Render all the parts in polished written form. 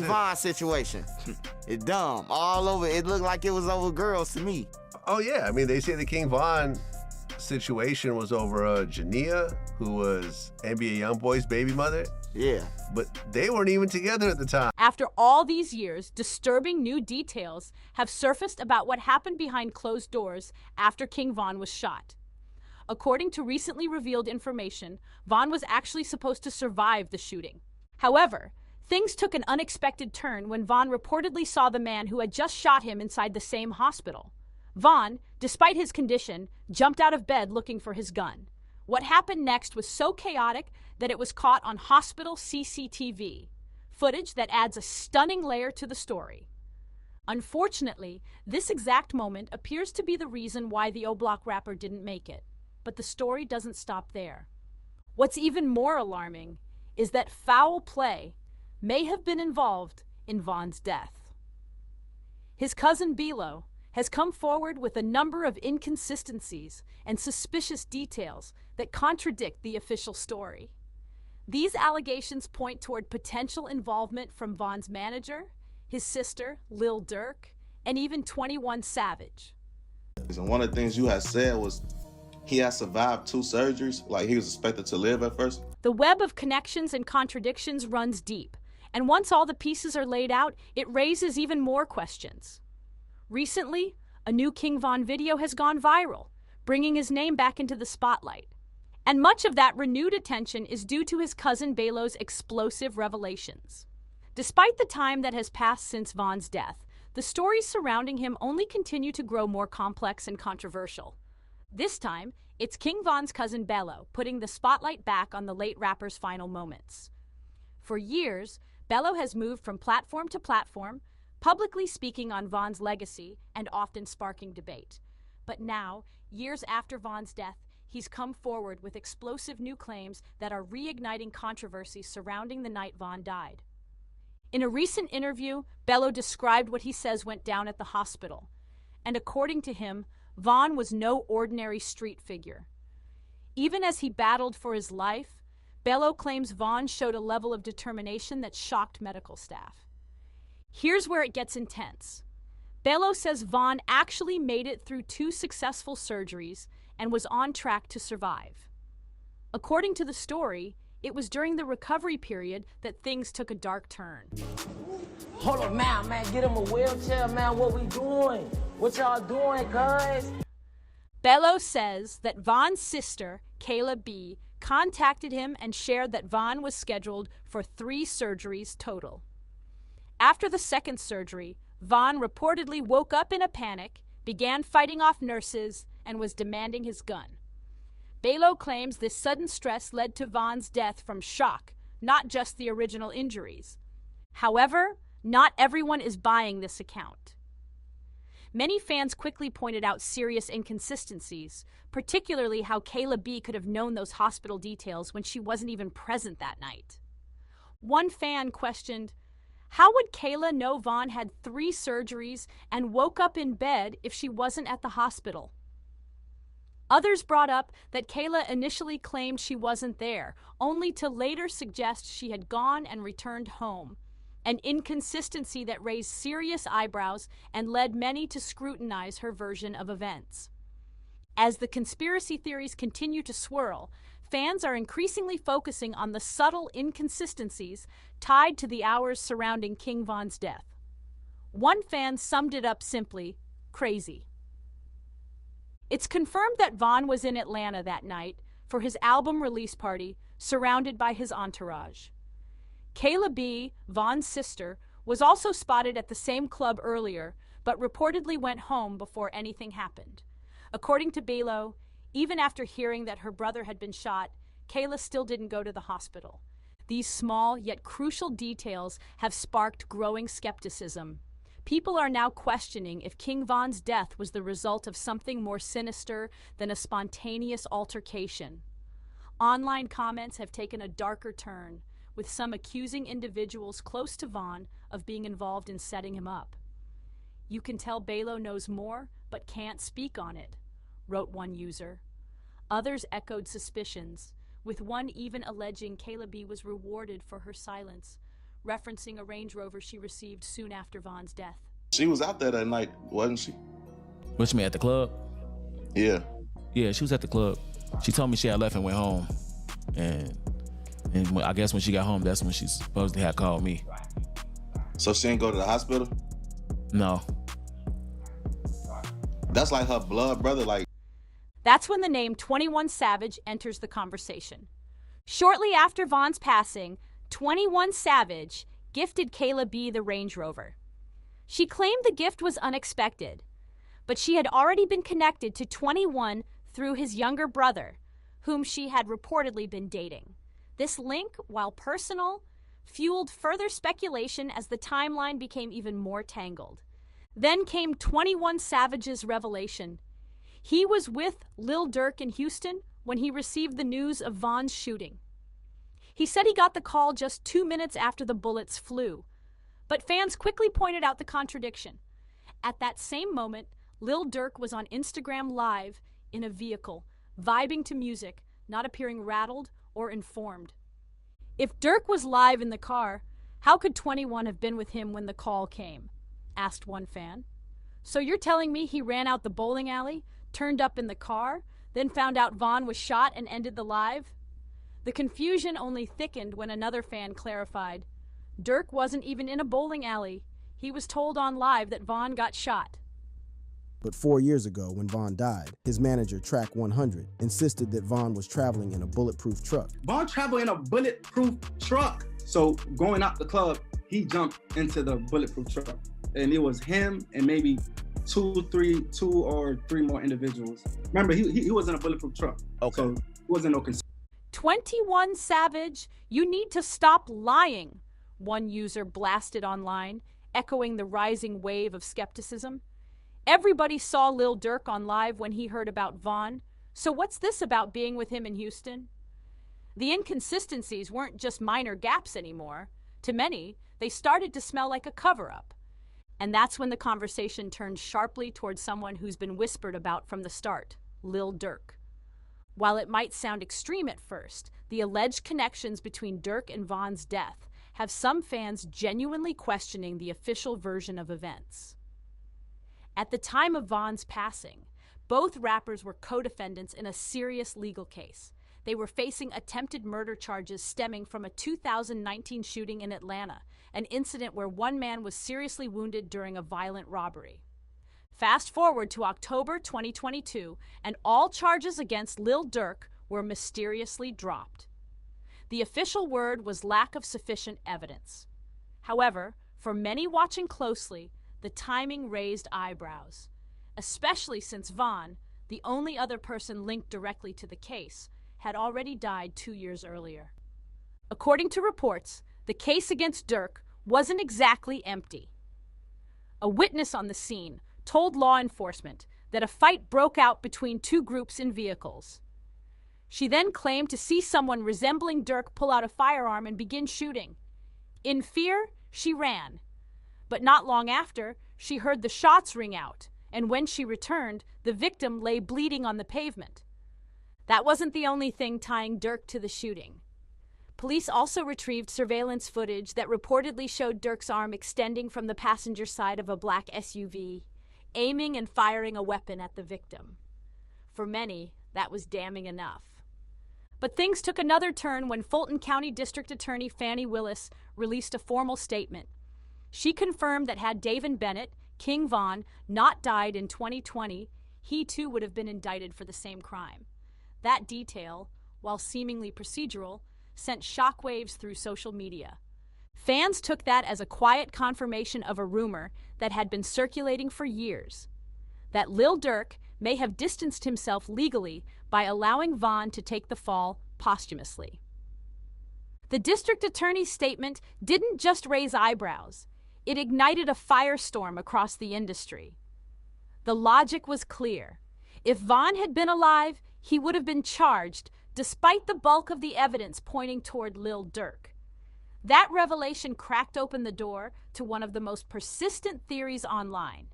Von situation. It's dumb. All over. It looked like it was over girls to me. Oh, yeah. I mean, they say the King Von situation was over Jania, who was NBA Youngboy's baby mother. Yeah. But they weren't even together at the time. After all these years, disturbing new details have surfaced about what happened behind closed doors after King Von was shot. According to recently revealed information, Von was actually supposed to survive the shooting. However, things took an unexpected turn when Von reportedly saw the man who had just shot him inside the same hospital. Von, despite his condition, jumped out of bed looking for his gun. What happened next was so chaotic that it was caught on hospital CCTV, footage that adds a stunning layer to the story. Unfortunately, this exact moment appears to be the reason why the O-Block rapper didn't make it. But the story doesn't stop there. What's even more alarming is that foul play may have been involved in Von's death. His cousin Belo has come forward with a number of inconsistencies and suspicious details that contradict the official story. These allegations point toward potential involvement from Von's manager, his sister, Lil Durk, and even 21 Savage. And one of the things you had said was he had survived 2 surgeries, like he was expected to live at first. The web of connections and contradictions runs deep, and once all the pieces are laid out, it raises even more questions. Recently, a new King Von video has gone viral, bringing his name back into the spotlight. And much of that renewed attention is due to his cousin Belo's explosive revelations. Despite the time that has passed since Von's death, the stories surrounding him only continue to grow more complex and controversial. This time, it's King Von's cousin Belo putting the spotlight back on the late rapper's final moments. For years, Belo has moved from platform to platform, publicly speaking on Von's legacy and often sparking debate. But now, years after Von's death, he's come forward with explosive new claims that are reigniting controversy surrounding the night Von died. In a recent interview, Belo described what he says went down at the hospital. And according to him, Von was no ordinary street figure. Even as he battled for his life, Belo claims Von showed a level of determination that shocked medical staff. Here's where it gets intense. Belo says Von actually made it through 2 successful surgeries and was on track to survive. According to the story, it was during the recovery period that things took a dark turn. Hold on, man, get him a wheelchair, man. What we doing? What y'all doing, cuz? Belo says that Von's sister, Kayla B, contacted him and shared that Von was scheduled for 3 surgeries total. After the second surgery, Von reportedly woke up in a panic, began fighting off nurses, and was demanding his gun. Belo claims this sudden stress led to Von's death from shock, not just the original injuries. However, not everyone is buying this account. Many fans quickly pointed out serious inconsistencies, particularly how Kayla B could have known those hospital details when she wasn't even present that night. One fan questioned, how would Kayla know Von had 3 surgeries and woke up in bed if she wasn't at the hospital? Others brought up that Kayla initially claimed she wasn't there, only to later suggest she had gone and returned home, an inconsistency that raised serious eyebrows and led many to scrutinize her version of events. As the conspiracy theories continue to swirl, fans are increasingly focusing on the subtle inconsistencies tied to the hours surrounding King Von's death. One fan summed it up simply, crazy. It's confirmed that Von was in Atlanta that night for his album release party, surrounded by his entourage. Kayla B, Von's sister, was also spotted at the same club earlier, but reportedly went home before anything happened. According to Belo, even after hearing that her brother had been shot, Kayla still didn't go to the hospital. These small yet crucial details have sparked growing skepticism. People are now questioning if King Von's death was the result of something more sinister than a spontaneous altercation. Online comments have taken a darker turn, with some accusing individuals close to Von of being involved in setting him up. You can tell Belo knows more, but can't speak on it, wrote one user. Others echoed suspicions, with one even alleging Kayla B was rewarded for her silence, referencing a Range Rover she received soon after Von's death. She was out there that night, wasn't she? What, you mean, at the club? Yeah. Yeah, she was at the club. She told me she had left and went home. And I guess when she got home, that's when she supposedly had called me. So she didn't go to the hospital? No. That's like her blood brother, like. That's when the name 21 Savage enters the conversation. Shortly after Von's passing, 21 Savage gifted Kayla B the Range Rover. She claimed the gift was unexpected, but she had already been connected to 21 through his younger brother, whom she had reportedly been dating. This link, while personal, fueled further speculation as the timeline became even more tangled. Then came 21 Savage's revelation. He was with Lil Durk in Houston when he received the news of Von's shooting. He said he got the call just 2 minutes after the bullets flew, but fans quickly pointed out the contradiction. At that same moment, Lil Durk was on Instagram Live in a vehicle, vibing to music, not appearing rattled or informed. If Durk was live in the car, how could 21 have been with him when the call came? Asked one fan. So you're telling me he ran out the bowling alley, turned up in the car, then found out Von was shot and ended the live? The confusion only thickened when another fan clarified. Durk wasn't even in a bowling alley. He was told on live that Von got shot. But 4 years ago, when Von died, his manager, Track 100, insisted that Von was traveling in a bulletproof truck. Von traveled in a bulletproof truck. So going out the club, he jumped into the bulletproof truck. And it was him and maybe two or three more individuals. Remember, he was in a bulletproof truck. Okay. So it wasn't no concern. 21 Savage, you need to stop lying, one user blasted online, echoing the rising wave of skepticism. Everybody saw Lil Durk on live when he heard about Von, so what's this about being with him in Houston? The inconsistencies weren't just minor gaps anymore. To many, they started to smell like a cover-up. And that's when the conversation turned sharply towards someone who's been whispered about from the start, Lil Durk. While it might sound extreme at first, the alleged connections between Durk and Von's death have some fans genuinely questioning the official version of events. At the time of Von's passing, both rappers were co-defendants in a serious legal case. They were facing attempted murder charges stemming from a 2019 shooting in Atlanta, an incident where one man was seriously wounded during a violent robbery. Fast forward to October 2022, and all charges against Lil Durk were mysteriously dropped. The official word was lack of sufficient evidence. However, for many watching closely, the timing raised eyebrows, especially since Von, the only other person linked directly to the case, had already died 2 years earlier. According to reports, the case against Durk wasn't exactly empty. A witness on the scene told law enforcement that a fight broke out between two groups in vehicles. She then claimed to see someone resembling Durk pull out a firearm and begin shooting. In fear, she ran. But not long after, she heard the shots ring out, and when she returned, the victim lay bleeding on the pavement. That wasn't the only thing tying Durk to the shooting. Police also retrieved surveillance footage that reportedly showed Durk's arm extending from the passenger side of a black SUV, aiming and firing a weapon at the victim. For many, that was damning enough. But things took another turn when Fulton County District Attorney Fannie Willis released a formal statement. She confirmed that had David Bennett, King Von, not died in 2020, he too would have been indicted for the same crime. That detail, while seemingly procedural, sent shockwaves through social media. Fans took that as a quiet confirmation of a rumor that had been circulating for years, that Lil Durk may have distanced himself legally by allowing Von to take the fall posthumously. The district attorney's statement didn't just raise eyebrows. It ignited a firestorm across the industry. The logic was clear. If Von had been alive, he would have been charged, despite the bulk of the evidence pointing toward Lil Durk. That revelation cracked open the door to one of the most persistent theories online,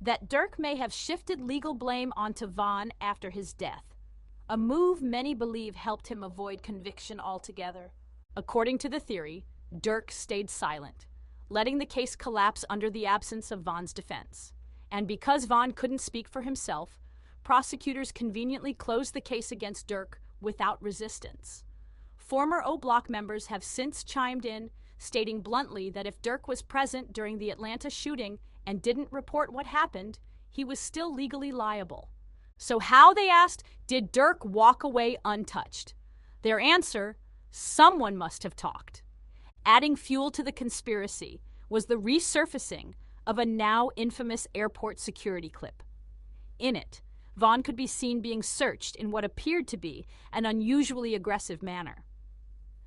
that Durk may have shifted legal blame onto Von after his death, a move many believe helped him avoid conviction altogether. According to the theory, Dirk stayed silent, letting the case collapse under the absence of Von's defense. And because Von couldn't speak for himself, prosecutors conveniently closed the case against Dirk without resistance. Former O Block members have since chimed in, stating bluntly that if Dirk was present during the Atlanta shooting and didn't report what happened, he was still legally liable. So how, they asked, did Dirk walk away untouched? Their answer: someone must have talked. Adding fuel to the conspiracy was the resurfacing of a now infamous airport security clip. In it, Von could be seen being searched in what appeared to be an unusually aggressive manner.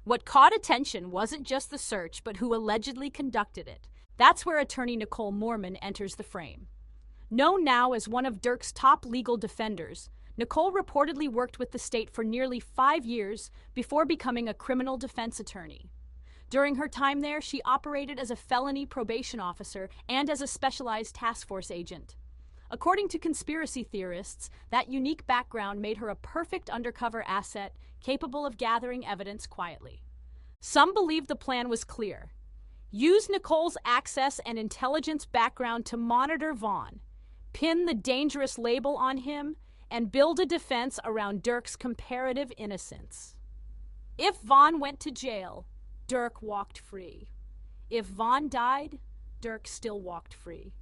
What caught attention wasn't just the search, but who allegedly conducted it. That's where attorney Nicole Mormon enters the frame. Known now as one of Dirk's top legal defenders, Nicole reportedly worked with the state for nearly 5 years before becoming a criminal defense attorney. During her time there, she operated as a felony probation officer and as a specialized task force agent. According to conspiracy theorists, that unique background made her a perfect undercover asset capable of gathering evidence quietly. Some believe the plan was clear: use Nicole's access and intelligence background to monitor Von, pin the dangerous label on him, and build a defense around Dirk's comparative innocence. If Von went to jail, Dirk walked free. If Von died, Dirk still walked free.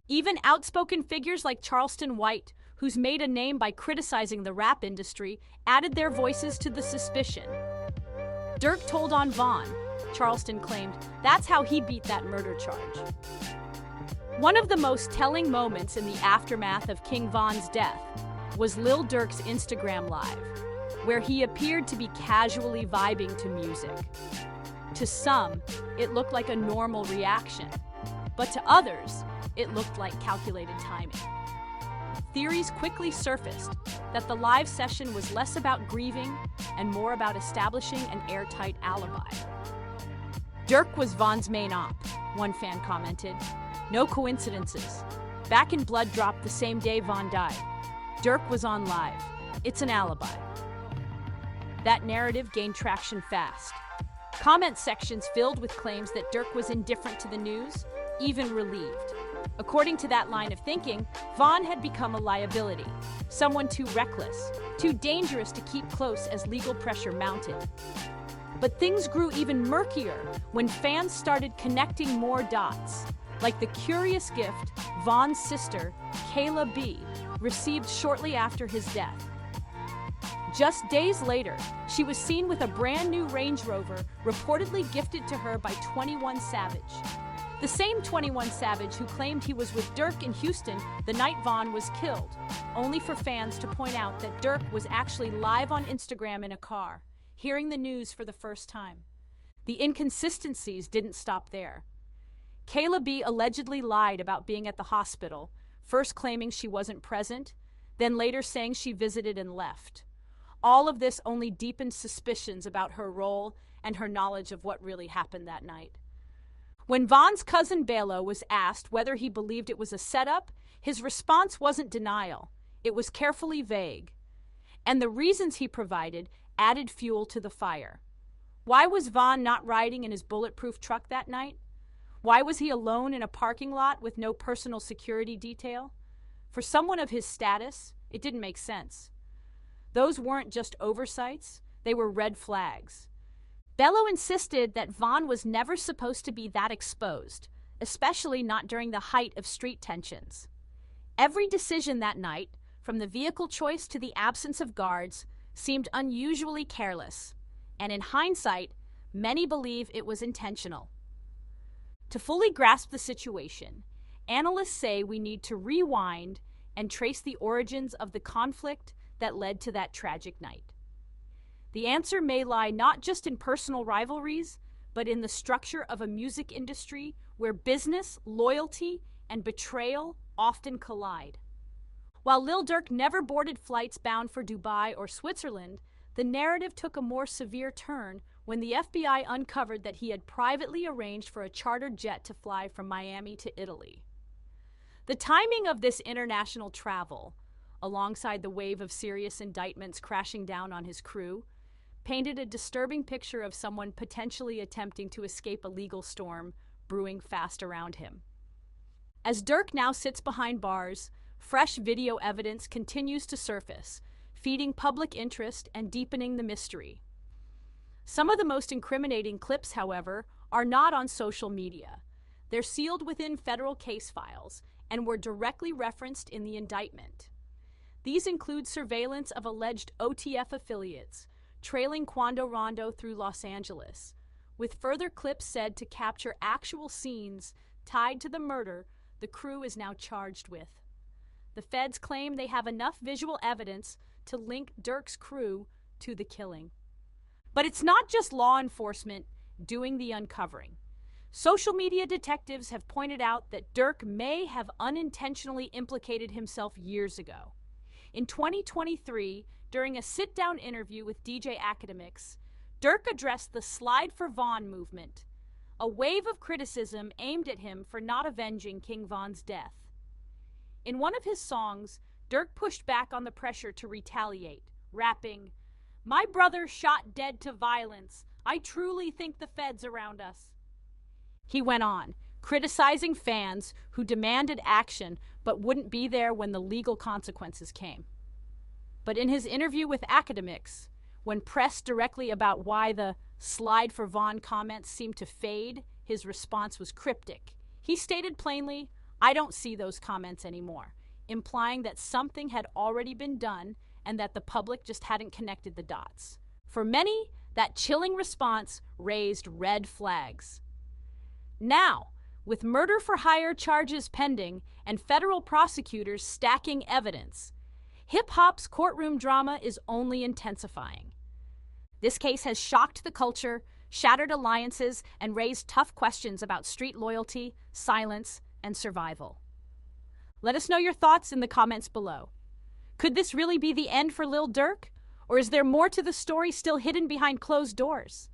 Even outspoken figures like Charleston White, who's made a name by criticizing the rap industry, added their voices to the suspicion. Dirk told on Von, Charleston claimed. That's how he beat that murder charge. One of the most telling moments in the aftermath of King Von's death was Lil Durk's Instagram Live, where he appeared to be casually vibing to music. To some, it looked like a normal reaction, but to others, it looked like calculated timing. Theories quickly surfaced that the live session was less about grieving and more about establishing an airtight alibi. Dirk was Von's main op, one fan commented. No coincidences. Back in Blood Drop the same day Von died, Dirk was on live. It's an alibi. That narrative gained traction fast. Comment sections filled with claims that Dirk was indifferent to the news, even relieved. According to that line of thinking, Von had become a liability, someone too reckless, too dangerous to keep close as legal pressure mounted. But things grew even murkier when fans started connecting more dots, like the curious gift Von's sister, Kayla B, received shortly after his death. Just days later, she was seen with a brand new Range Rover reportedly gifted to her by 21 Savage. The same 21 Savage who claimed he was with Dirk in Houston the night Von was killed, only for fans to point out that Dirk was actually live on Instagram in a car, hearing the news for the first time. The inconsistencies didn't stop there. Kayla B allegedly lied about being at the hospital, first claiming she wasn't present, then later saying she visited and left. All of this only deepened suspicions about her role and her knowledge of what really happened that night. When Von's cousin Belo was asked whether he believed it was a setup, his response wasn't denial. It was carefully vague. And the reasons he provided added fuel to the fire. Why was Von not riding in his bulletproof truck that night? Why was he alone in a parking lot with no personal security detail? For someone of his status, it didn't make sense. Those weren't just oversights, they were red flags. Belo insisted that Von was never supposed to be that exposed, especially not during the height of street tensions. Every decision that night, from the vehicle choice to the absence of guards, seemed unusually careless, and in hindsight, many believe it was intentional. To fully grasp the situation, analysts say we need to rewind and trace the origins of the conflict that led to that tragic night. The answer may lie not just in personal rivalries, but in the structure of a music industry where business, loyalty, and betrayal often collide. While Lil Durk never boarded flights bound for Dubai or Switzerland, the narrative took a more severe turn when the FBI uncovered that he had privately arranged for a chartered jet to fly from Miami to Italy. The timing of this international travel, alongside the wave of serious indictments crashing down on his crew, painted a disturbing picture of someone potentially attempting to escape a legal storm brewing fast around him. As Durk now sits behind bars, fresh video evidence continues to surface, feeding public interest and deepening the mystery. Some of the most incriminating clips, however, are not on social media. They're sealed within federal case files and were directly referenced in the indictment. These include surveillance of alleged OTF affiliates, trailing Quando Rondo through Los Angeles, with further clips said to capture actual scenes tied to the murder the crew is now charged with. The feds claim they have enough visual evidence to link Durk's crew to the killing. But it's not just law enforcement doing the uncovering. Social media detectives have pointed out that Durk may have unintentionally implicated himself years ago. In 2023, during a sit-down interview with DJ Academics, Durk addressed the Slide for Von movement, a wave of criticism aimed at him for not avenging King Von's death. In one of his songs, Durk pushed back on the pressure to retaliate, rapping, "My brother shot dead to violence. I truly think the feds around us." He went on, criticizing fans who demanded action but wouldn't be there when the legal consequences came. But in his interview with Academics, when pressed directly about why the Slide for Von comments seemed to fade, his response was cryptic. He stated plainly, "I don't see those comments anymore," implying that something had already been done and that the public just hadn't connected the dots. For many, that chilling response raised red flags. Now, with murder-for-hire charges pending and federal prosecutors stacking evidence, hip-hop's courtroom drama is only intensifying. This case has shocked the culture, shattered alliances, and raised tough questions about street loyalty, silence, and survival. Let us know your thoughts in the comments below. Could this really be the end for Lil Durk? Or is there more to the story still hidden behind closed doors?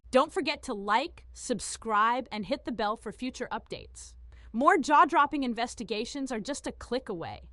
Don't forget to like, subscribe, and hit the bell for future updates. More jaw-dropping investigations are just a click away.